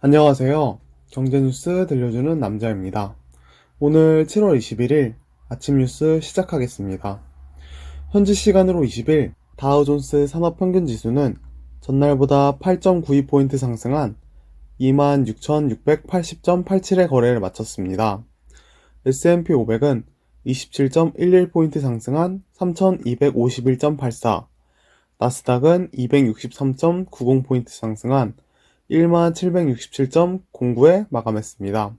안녕하세요. 경제뉴스 들려주는 남자입니다. 오늘 7월 21일 아침 뉴스 시작하겠습니다. 현지 시간으로 20일 다우존스 산업평균지수는 전날보다 8.92포인트 상승한 26,680.87의 거래를 마쳤습니다. S&P 500은 27.11포인트 상승한 3,251.84, 나스닥은 263.90포인트 상승한 1767.09에 마감했습니다.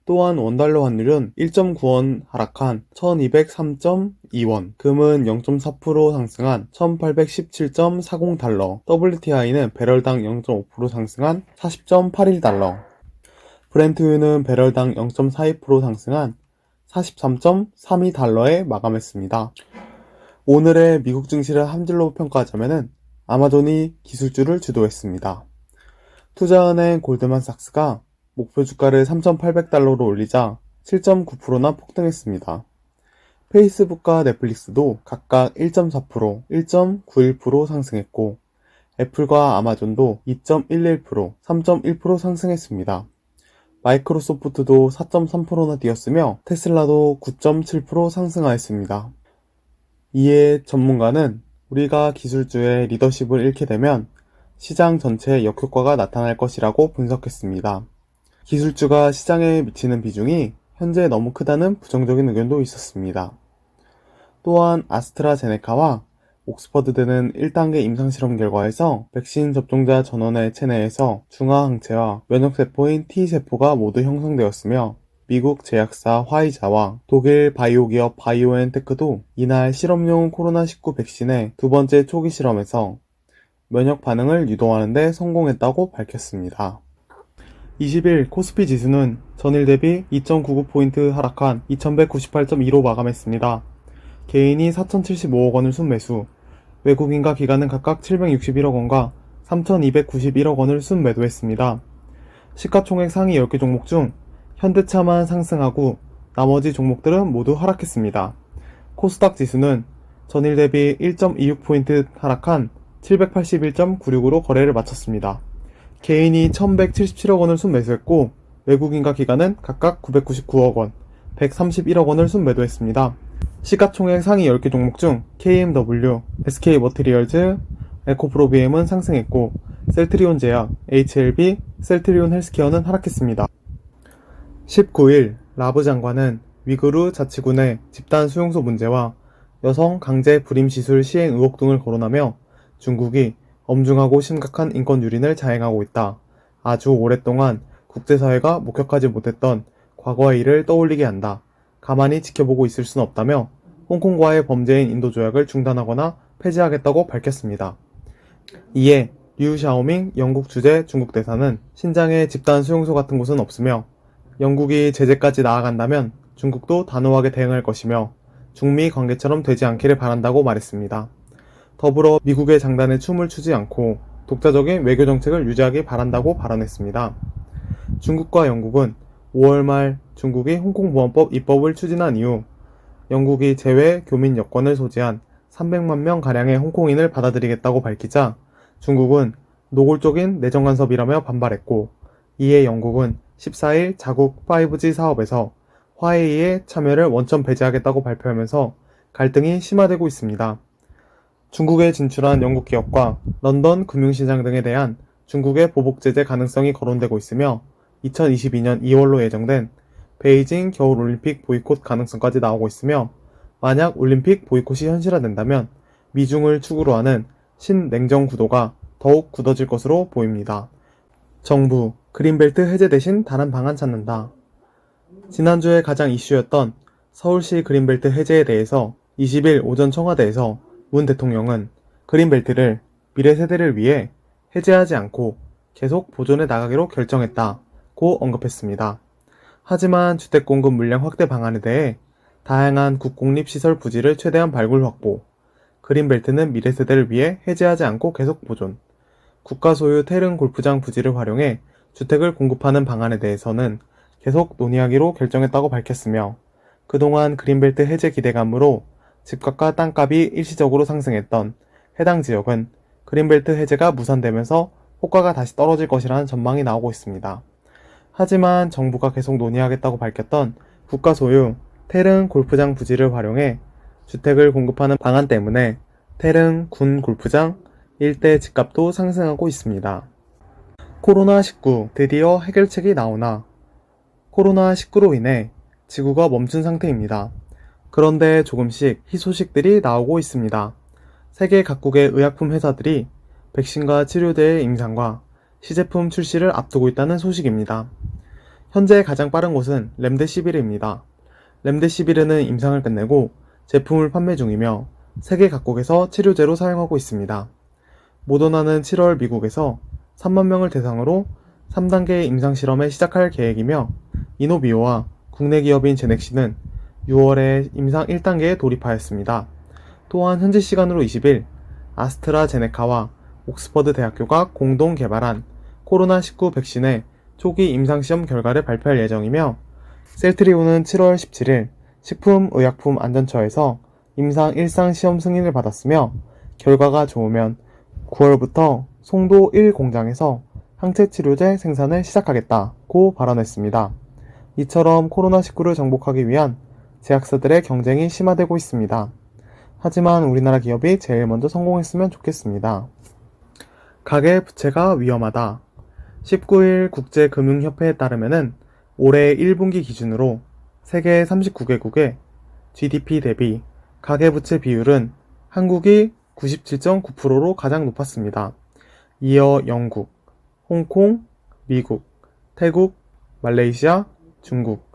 또한 원달러 환율은 1.9원 하락한 1203.2원, 금은 0.4% 상승한 1817.40달러, WTI는 배럴당 0.5% 상승한 40.81달러, 브렌트유는 배럴당 0.42% 상승한 43.32달러에 마감했습니다. 오늘의 미국 증시를 한 줄로 평가하자면 아마존이 기술주를 주도했습니다. 투자은행 골드만삭스가 목표 주가를 3,800달러로 올리자 7.9%나 폭등했습니다. 페이스북과 넷플릭스도 각각 1.4%, 1.91% 상승했고 애플과 아마존도 2.11%, 3.1% 상승했습니다. 마이크로소프트도 4.3%나 뛰었으며 테슬라도 9.7% 상승하였습니다. 이에 전문가는 우리가 기술주의 리더십을 잃게 되면 시장 전체에 역효과가 나타날 것이라고 분석했습니다. 기술주가 시장에 미치는 비중이 현재 너무 크다는 부정적인 의견도 있었습니다. 또한 아스트라제네카와 옥스퍼드대는 1단계 임상실험 결과에서 백신 접종자 전원의 체내에서 중화항체와 면역세포인 T세포가 모두 형성되었으며 미국 제약사 화이자와 독일 바이오기업 바이오엔테크도 이날 실험용 코로나19 백신의 두 번째 초기 실험에서 면역 반응을 유도하는 데 성공했다고 밝혔습니다. 20일 코스피 지수는 전일 대비 2.99포인트 하락한 2198.2로 마감했습니다. 개인이 4,075억 원을 순매수, 외국인과 기관은 각각 761억 원과 3,291억 원을 순매도했습니다. 시가총액 상위 10개 종목 중 현대차만 상승하고 나머지 종목들은 모두 하락했습니다. 코스닥 지수는 전일 대비 1.26포인트 하락한 781.96으로 거래를 마쳤습니다. 개인이 1,177억 원을 순매수했고 외국인과 기관은 각각 999억 원, 131억 원을 순매도했습니다. 시가총액 상위 10개 종목 중 KMW, SK머티리얼즈, 에코프로비엠은 상승했고 셀트리온 제약, HLB, 셀트리온 헬스케어는 하락했습니다. 19일 라브 장관은 위구르 자치군의 집단 수용소 문제와 여성 강제 불임 시술 시행 의혹 등을 거론하며 중국이 엄중하고 심각한 인권 유린을 자행하고 있다. 아주 오랫동안 국제사회가 목격하지 못했던 과거의 일을 떠올리게 한다. 가만히 지켜보고 있을 순 없다며 홍콩과의 범죄인 인도 조약을 중단하거나 폐지하겠다고 밝혔습니다. 이에 류 샤오밍 영국 주재 중국 대사는 신장에 집단 수용소 같은 곳은 없으며 영국이 제재까지 나아간다면 중국도 단호하게 대응할 것이며 중미 관계처럼 되지 않기를 바란다고 말했습니다. 더불어 미국의 장단에 춤을 추지 않고 독자적인 외교 정책을 유지하기 바란다고 발언했습니다. 중국과 영국은 5월 말 중국이 홍콩보안법 입법을 추진한 이후 영국이 재외 교민 여권을 소지한 300만 명가량의 홍콩인을 받아들이겠다고 밝히자 중국은 노골적인 내정 간섭이라며 반발했고 이에 영국은 14일 자국 5G 사업에서 화웨이의 참여를 원천 배제하겠다고 발표하면서 갈등이 심화되고 있습니다. 중국에 진출한 영국 기업과 런던 금융시장 등에 대한 중국의 보복 제재 가능성이 거론되고 있으며 2022년 2월로 예정된 베이징 겨울올림픽 보이콧 가능성까지 나오고 있으며 만약 올림픽 보이콧이 현실화된다면 미중을 축으로 하는 신냉정 구도가 더욱 굳어질 것으로 보입니다. 정부, 그린벨트 해제 대신 다른 방안 찾는다. 지난주에 가장 이슈였던 서울시 그린벨트 해제에 대해서 20일 오전 청와대에서 문 대통령은 그린벨트를 미래 세대를 위해 해제하지 않고 계속 보존해 나가기로 결정했다고 언급했습니다. 하지만 주택공급 물량 확대 방안에 대해 다양한 국공립시설 부지를 최대한 발굴 확보, 그린벨트는 미래 세대를 위해 해제하지 않고 계속 보존, 국가 소유 태릉 골프장 부지를 활용해 주택을 공급하는 방안에 대해서는 계속 논의하기로 결정했다고 밝혔으며 그동안 그린벨트 해제 기대감으로 집값과 땅값이 일시적으로 상승했던 해당 지역은 그린벨트 해제가 무산되면서 호가가 다시 떨어질 것이라는 전망이 나오고 있습니다. 하지만 정부가 계속 논의하겠다고 밝혔던 국가 소유 태릉 골프장 부지를 활용해 주택을 공급하는 방안 때문에 태릉 군 골프장 일대 집값도 상승하고 있습니다. 코로나19 드디어 해결책이 나오나 코로나19로 인해 지구가 멈춘 상태입니다. 그런데 조금씩 희소식들이 나오고 있습니다. 세계 각국의 의약품 회사들이 백신과 치료제의 임상과 시제품 출시를 앞두고 있다는 소식입니다. 현재 가장 빠른 곳은 렘데시비르입니다. 렘데시비르는 임상을 끝내고 제품을 판매 중이며 세계 각국에서 치료제로 사용하고 있습니다. 모더나는 7월 미국에서 3만 명을 대상으로 3단계 임상실험을 시작할 계획이며 이노비오와 국내 기업인 제넥시는 6월에 임상 1단계에 돌입하였습니다. 또한 현지 시간으로 20일 아스트라제네카와 옥스퍼드 대학교가 공동 개발한 코로나19 백신의 초기 임상시험 결과를 발표할 예정이며 셀트리온은 7월 17일 식품의약품안전처에서 임상 1상 시험 승인을 받았으며 결과가 좋으면 9월부터 송도 1 공장에서 항체치료제 생산을 시작하겠다고 발언했습니다. 이처럼 코로나19를 정복하기 위한 제약사들의 경쟁이 심화되고 있습니다. 하지만 우리나라 기업이 제일 먼저 성공했으면 좋겠습니다. 가계부채가 위험하다. 19일 국제금융협회에 따르면 올해 1분기 기준으로 세계 39개국의 GDP 대비 가계부채 비율은 한국이 97.9%로 가장 높았습니다. 이어 영국, 홍콩, 미국, 태국, 말레이시아, 중국,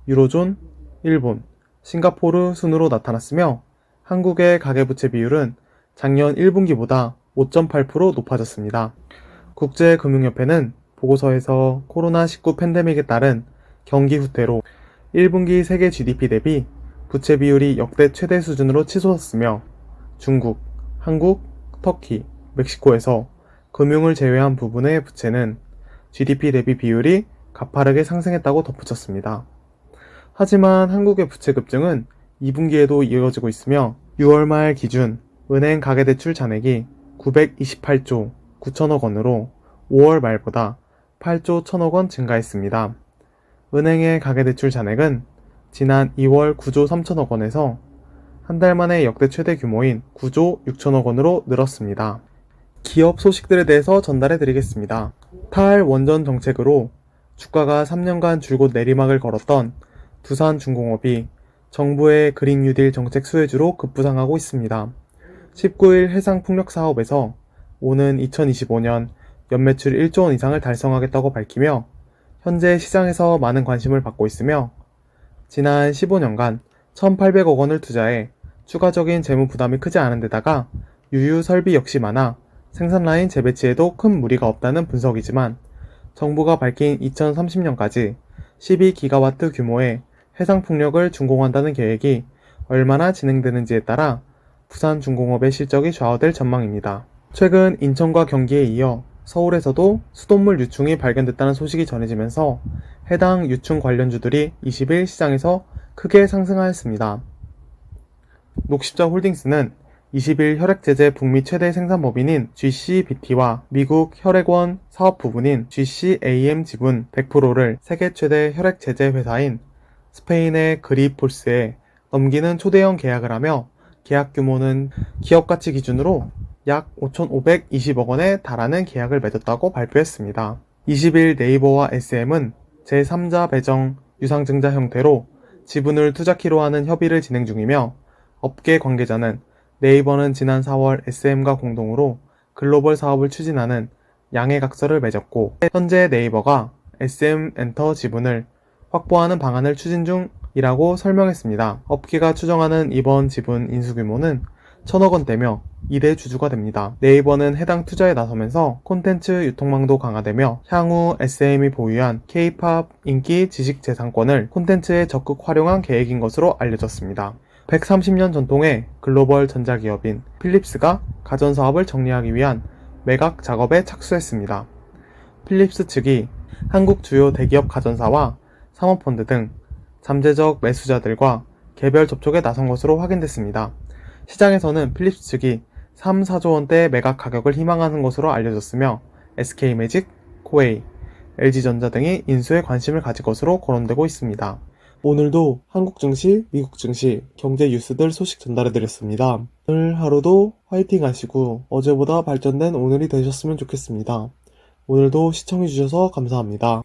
유로존, 일본, 싱가포르 순으로 나타났으며 한국의 가계부채 비율은 작년 1분기보다 5.8% 높아졌습니다. 국제금융협회는 보고서에서 코로나19 팬데믹에 따른 경기 후퇴로 1분기 세계 GDP 대비 부채 비율이 역대 최대 수준으로 치솟았으며 중국, 한국, 터키, 멕시코에서 금융을 제외한 부분의 부채는 GDP 대비 비율이 가파르게 상승했다고 덧붙였습니다. 하지만 한국의 부채 급증은 2분기에도 이어지고 있으며 6월 말 기준 은행 가계대출 잔액이 928조 9천억 원으로 5월 말보다 8조 1천억 원 증가했습니다. 은행의 가계대출 잔액은 지난 2월 9조 3천억 원에서 한 달 만에 역대 최대 규모인 9조 6천억 원으로 늘었습니다. 기업 소식들에 대해서 전달해 드리겠습니다. 탈원전 정책으로 주가가 3년간 줄곧 내리막을 걸었던 두산중공업이 정부의 그린 뉴딜 정책 수혜주로 급부상하고 있습니다. 19일 해상풍력 사업에서 오는 2025년 연매출 1조 원 이상을 달성하겠다고 밝히며 현재 시장에서 많은 관심을 받고 있으며 지난 15년간 1,800억 원을 투자해 추가적인 재무 부담이 크지 않은 데다가 유유 설비 역시 많아 생산 라인 재배치에도 큰 무리가 없다는 분석이지만 정부가 밝힌 2030년까지 12기가와트 규모의 해상풍력을 준공한다는 계획이 얼마나 진행되는지에 따라 부산중공업의 실적이 좌우될 전망입니다. 최근 인천과 경기에 이어 서울에서도 수돗물 유충이 발견됐다는 소식이 전해지면서 해당 유충 관련주들이 20일 시장에서 크게 상승하였습니다. 녹십자홀딩스는 20일 혈액제제 북미 최대 생산법인인 GCBT와 미국 혈액원 사업 부분인 GCAM 지분 100%를 세계 최대 혈액제제 회사인 스페인의 그리폴스에 넘기는 초대형 계약을 하며 계약 규모는 기업 가치 기준으로 약 5,520억 원에 달하는 계약을 맺었다고 발표했습니다. 20일 네이버와 SM은 제3자 배정 유상증자 형태로 지분을 투자키로 하는 협의를 진행 중이며 업계 관계자는 네이버는 지난 4월 SM과 공동으로 글로벌 사업을 추진하는 양해각서를 맺었고 현재 네이버가 SM엔터 지분을 확보하는 방안을 추진 중이라고 설명했습니다. 업계가 추정하는 이번 지분 인수 규모는 1,000억 원대며 2대 주주가 됩니다. 네이버는 해당 투자에 나서면서 콘텐츠 유통망도 강화되며 향후 SM이 보유한 K-POP 인기 지식재산권을 콘텐츠에 적극 활용한 계획인 것으로 알려졌습니다. 130년 전통의 글로벌 전자기업인 필립스가 가전사업을 정리하기 위한 매각 작업에 착수했습니다. 필립스 측이 한국 주요 대기업 가전사와 사모펀드 등 잠재적 매수자들과 개별 접촉에 나선 것으로 확인됐습니다. 시장에서는 필립스 측이 3, 4조 원대 매각 가격을 희망하는 것으로 알려졌으며 SK매직, 코웨이, LG전자 등이 인수에 관심을 가질 것으로 거론되고 있습니다. 오늘도 한국 증시, 미국 증시, 경제 뉴스들 소식 전달해드렸습니다. 오늘 하루도 화이팅 하시고 어제보다 발전된 오늘이 되셨으면 좋겠습니다. 오늘도 시청해주셔서 감사합니다.